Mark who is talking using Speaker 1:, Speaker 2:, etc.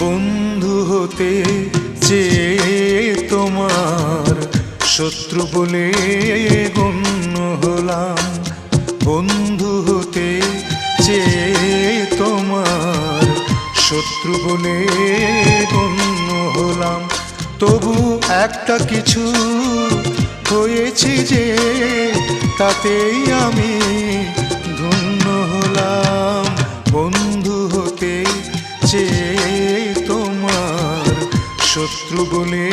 Speaker 1: বন্ধু হতে চেয়ে তোমার শত্রু বলে গণ্য হলাম। বন্ধু হতে চেয়ে তোমার শত্রু বলে গণ্য হলাম। তবু একটা কিছু হয়েছি যে তাতেই আমি ধন্য হলাম। বন্ধু হতে চেয়ে তোমার শত্রু বলে